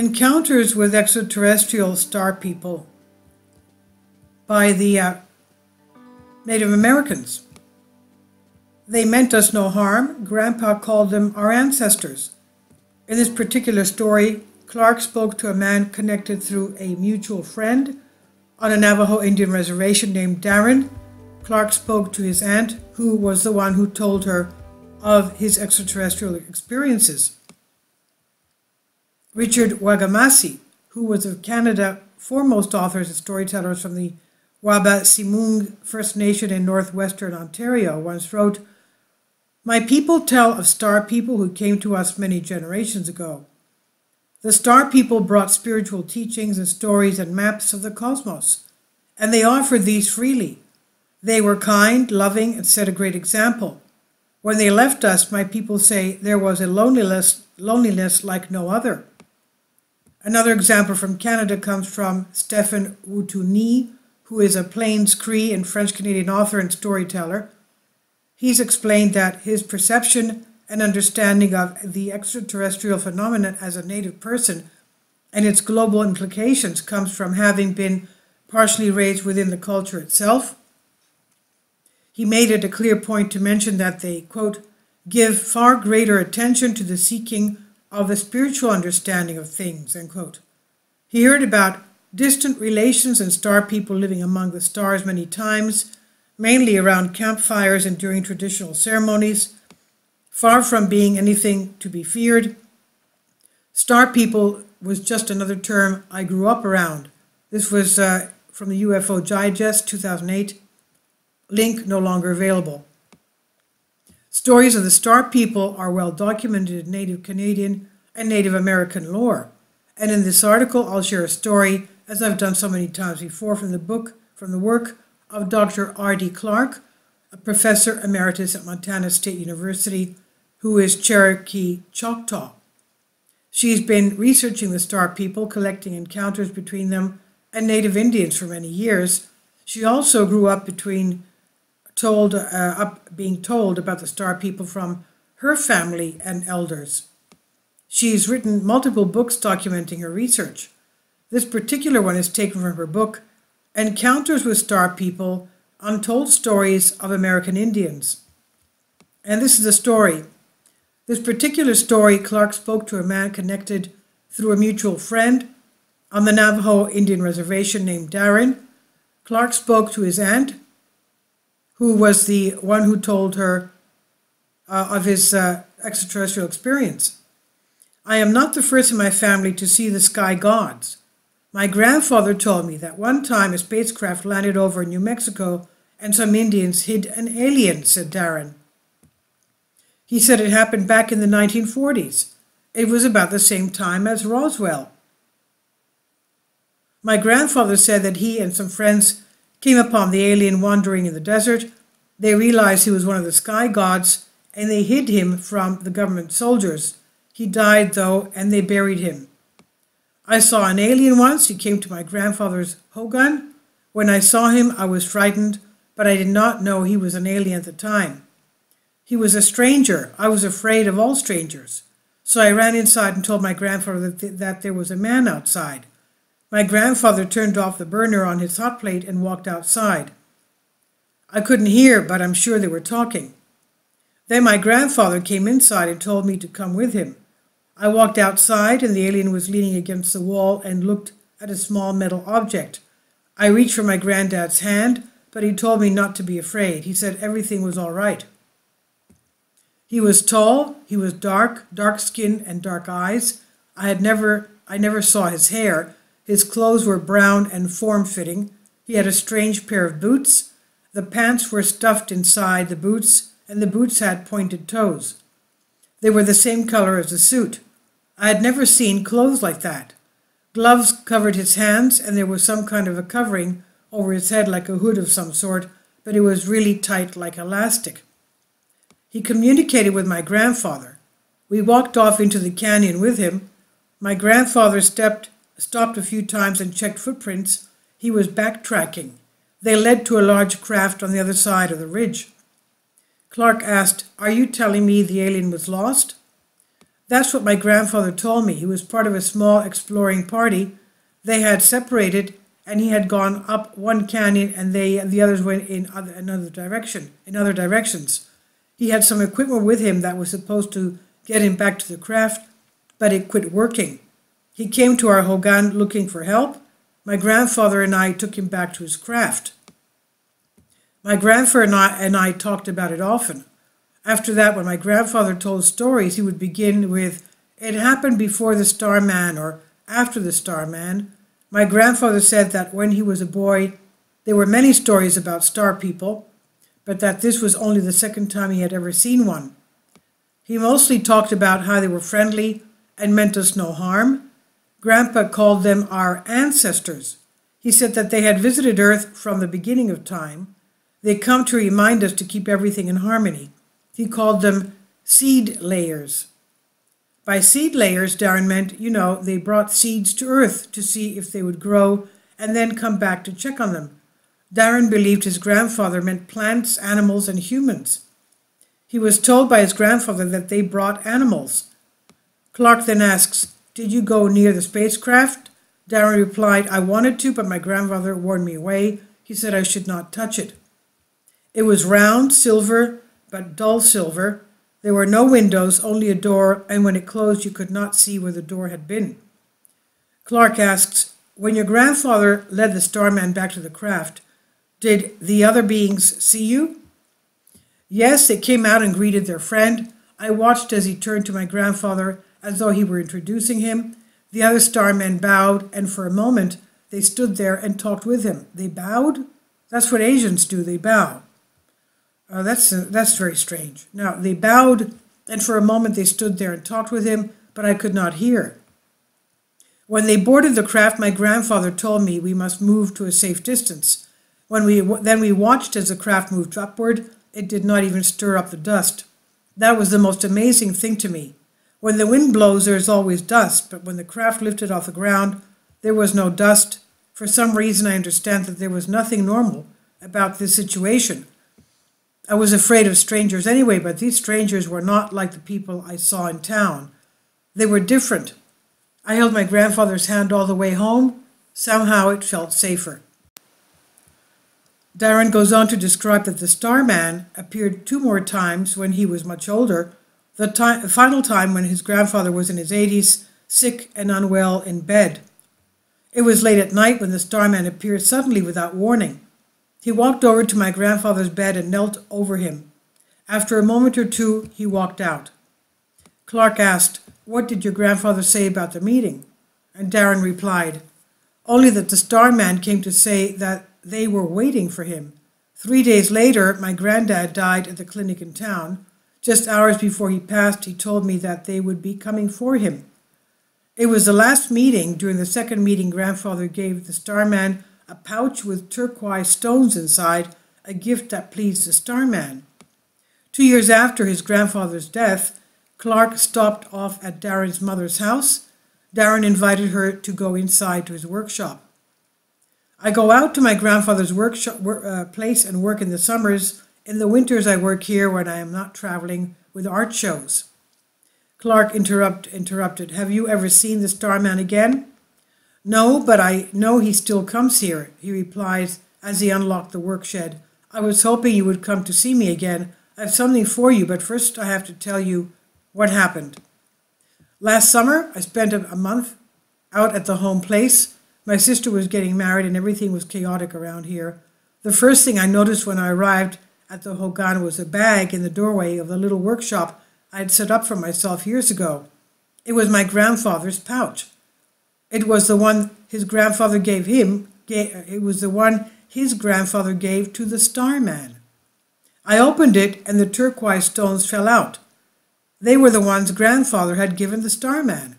Encounters with extraterrestrial star people by the Native Americans. They meant us no harm. Grandpa called them our ancestors. In this particular story, Clark spoke to a man connected through a mutual friend on a Navajo Indian reservation named Darren. Clark spoke to his aunt, who was the one who told her of his extraterrestrial experiences. Richard Wagamasi, who was of Canada's foremost authors and storytellers from the Wabaseemoong First Nation in northwestern Ontario, once wrote, "My people tell of star people who came to us many generations ago. The star people brought spiritual teachings and stories and maps of the cosmos, and they offered these freely. They were kind, loving, and set a great example. When they left us, my people say there was a loneliness like no other." Another example from Canada comes from Stephen Woutuni, who is a Plains Cree and French-Canadian author and storyteller. He's explained that his perception and understanding of the extraterrestrial phenomenon as a Native person and its global implications comes from having been partially raised within the culture itself. He made it a clear point to mention that they, quote, give far greater attention to the seeking of a spiritual understanding of things, end quote. He heard about distant relations and star people living among the stars many times, mainly around campfires and during traditional ceremonies. Far from being anything to be feared, star people was just another term I grew up around. This was from the UFO Digest, 2008. Link no longer available. Stories of the star people are well documented in Native Canadian and Native American lore. And in this article, I'll share a story, as I've done so many times before, from the work of Dr. R.D. Clark, a professor emeritus at Montana State University, who is Cherokee Choctaw. She's been researching the star people, collecting encounters between them and Native Indians for many years. She also grew up being told about the star people from her family and elders. She's written multiple books documenting her research. This particular one is taken from her book, Encounters with Star People, Untold Stories of American Indians. And this is the story. This particular story, Clark spoke to a man connected through a mutual friend on the Navajo Indian reservation named Darren. Clark spoke to his aunt, who was the one who told her of his extraterrestrial experience. "I am not the first in my family to see the sky gods. My grandfather told me that one time a spacecraft landed over New Mexico and some Indians hid an alien," said Darren. He said it happened back in the 1940s. It was about the same time as Roswell. "My grandfather said that he and some friends came upon the alien wandering in the desert. They realized he was one of the sky gods, and they hid him from the government soldiers. He died, though, and they buried him. I saw an alien once. He came to my grandfather's hogan. When I saw him, I was frightened, but I did not know he was an alien at the time. He was a stranger. I was afraid of all strangers. So I ran inside and told my grandfather that there was a man outside. My grandfather turned off the burner on his hot plate and walked outside. I couldn't hear, but I'm sure they were talking. Then my grandfather came inside and told me to come with him. I walked outside, and the alien was leaning against the wall and looked at a small metal object. I reached for my granddad's hand, but he told me not to be afraid. He said everything was all right. He was tall, he was dark skin and dark eyes. I never saw his hair. His clothes were brown and form-fitting. He had a strange pair of boots. The pants were stuffed inside the boots, and the boots had pointed toes. They were the same color as the suit. I had never seen clothes like that. Gloves covered his hands, and there was some kind of a covering over his head like a hood of some sort, but it was really tight like elastic. He communicated with my grandfather. We walked off into the canyon with him. My grandfather stopped a few times and checked footprints. He was backtracking. They led to a large craft on the other side of the ridge. Clark asked, "Are you telling me the alien was lost?" That's what my grandfather told me. He was part of a small exploring party. They had separated, and he had gone up one canyon, and the others went in another direction, in other directions. He had some equipment with him that was supposed to get him back to the craft, but it quit working. He came to our hogan looking for help. My grandfather and I took him back to his craft. My grandfather and I talked about it often. After that, when my grandfather told stories, he would begin with, "It happened before the Starman," or "after the Starman." My grandfather said that when he was a boy, there were many stories about star people, but that this was only the second time he had ever seen one. He mostly talked about how they were friendly and meant us no harm. Grandpa called them our ancestors. He said that they had visited Earth from the beginning of time. They come to remind us to keep everything in harmony. He called them seed layers. By seed layers, Darren meant, they brought seeds to Earth to see if they would grow and then come back to check on them. Darren believed his grandfather meant plants, animals, and humans. He was told by his grandfather that they brought animals. Clark then asks, "Did you go near the spacecraft?" Darren replied, "I wanted to, but my grandfather warned me away. He said I should not touch it." It was round, silver, but dull silver. There were no windows, only a door, and when it closed you could not see where the door had been. Clark asks, "When your grandfather led the Starman back to the craft, did the other beings see you?" "Yes, they came out and greeted their friend. I watched as he turned to my grandfather as though he were introducing him. The other starmen bowed, and for a moment they stood there and talked with him." They bowed? That's what Asians do, they bow. That's very strange. Now, they bowed, and for a moment they stood there and talked with him, but I could not hear. When they boarded the craft, my grandfather told me we must move to a safe distance. Then we watched as the craft moved upward. It did not even stir up the dust. That was the most amazing thing to me. When the wind blows, there is always dust, but when the craft lifted off the ground, there was no dust. For some reason, I understand that there was nothing normal about this situation. I was afraid of strangers anyway, but these strangers were not like the people I saw in town. They were different. I held my grandfather's hand all the way home. Somehow it felt safer. Darren goes on to describe that the Starman appeared 2 more times when he was much older, the final time when his grandfather was in his 80s, sick and unwell in bed. It was late at night when the Starman appeared suddenly without warning. He walked over to my grandfather's bed and knelt over him. After a moment or two, he walked out. Clark asked, "What did your grandfather say about the meeting?" And Darren replied, "Only that the Starman came to say that they were waiting for him. 3 days later, my granddad died at the clinic in town. Just hours before he passed, he told me that they would be coming for him." It was the last meeting. During the second meeting, grandfather gave the Starman a pouch with turquoise stones inside, a gift that pleased the Starman. 2 years after his grandfather's death, Clark stopped off at Darren's mother's house. Darren invited her to go inside to his workshop. "I go out to my grandfather's place and work in the summers. In the winters I work here when I am not traveling with art shows." Clark interrupted, "Have you ever seen the Starman again?" "No, but I know he still comes here," he replies as he unlocked the work shed. "I was hoping you would come to see me again. I have something for you, but first I have to tell you what happened. Last summer, I spent a month out at the home place. My sister was getting married and everything was chaotic around here. The first thing I noticed when I arrived at the Hogan was a bag in the doorway of the little workshop I had set up for myself years ago. It was my grandfather's pouch. It was the one his grandfather gave him. It was the one his grandfather gave to the Starman. I opened it and the turquoise stones fell out. They were the ones grandfather had given the Starman.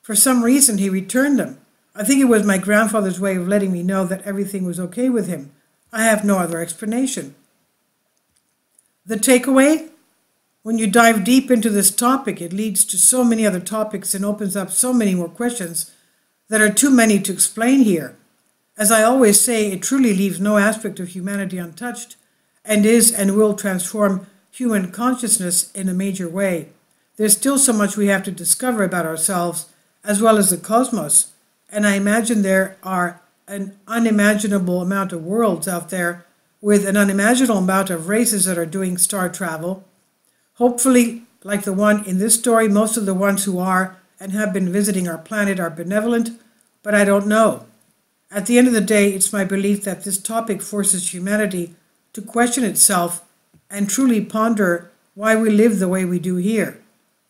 For some reason he returned them. I think it was my grandfather's way of letting me know that everything was okay with him. I have no other explanation." The takeaway? When you dive deep into this topic, it leads to so many other topics and opens up so many more questions that are too many to explain here. As I always say, it truly leaves no aspect of humanity untouched and is and will transform human consciousness in a major way. There's still so much we have to discover about ourselves as well as the cosmos, and I imagine there are an unimaginable amount of worlds out there with an unimaginable amount of races that are doing star travel. Hopefully, like the one in this story, most of the ones who are and have been visiting our planet are benevolent, but I don't know. At the end of the day, it's my belief that this topic forces humanity to question itself and truly ponder why we live the way we do here.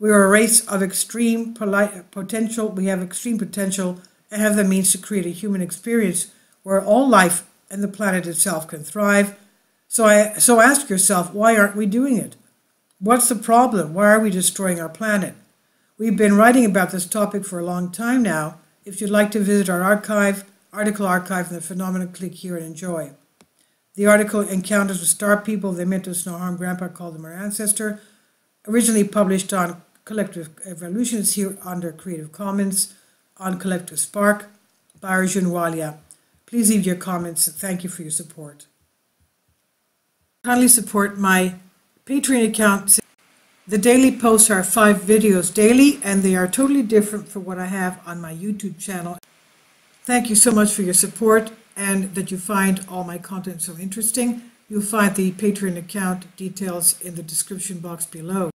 We are a race of extreme potential. We have extreme potential and have the means to create a human experience where all life and the planet itself can thrive. So ask yourself, why aren't we doing it? What's the problem? Why are we destroying our planet? We've been writing about this topic for a long time now. If you'd like to visit our article archive in the Phenomenon, click here and enjoy. The article Encounters with Star People, They Meant Us No Harm, Grandpa Called Them Our Ancestor, originally published on Collective Evolutions here under Creative Commons on Collective Spark by Arjun Walia. Please leave your comments and thank you for your support. Kindly support my Patreon account. The daily posts are 5 videos daily, and they are totally different from what I have on my YouTube channel. Thank you so much for your support and that you find all my content so interesting. You'll find the Patreon account details in the description box below.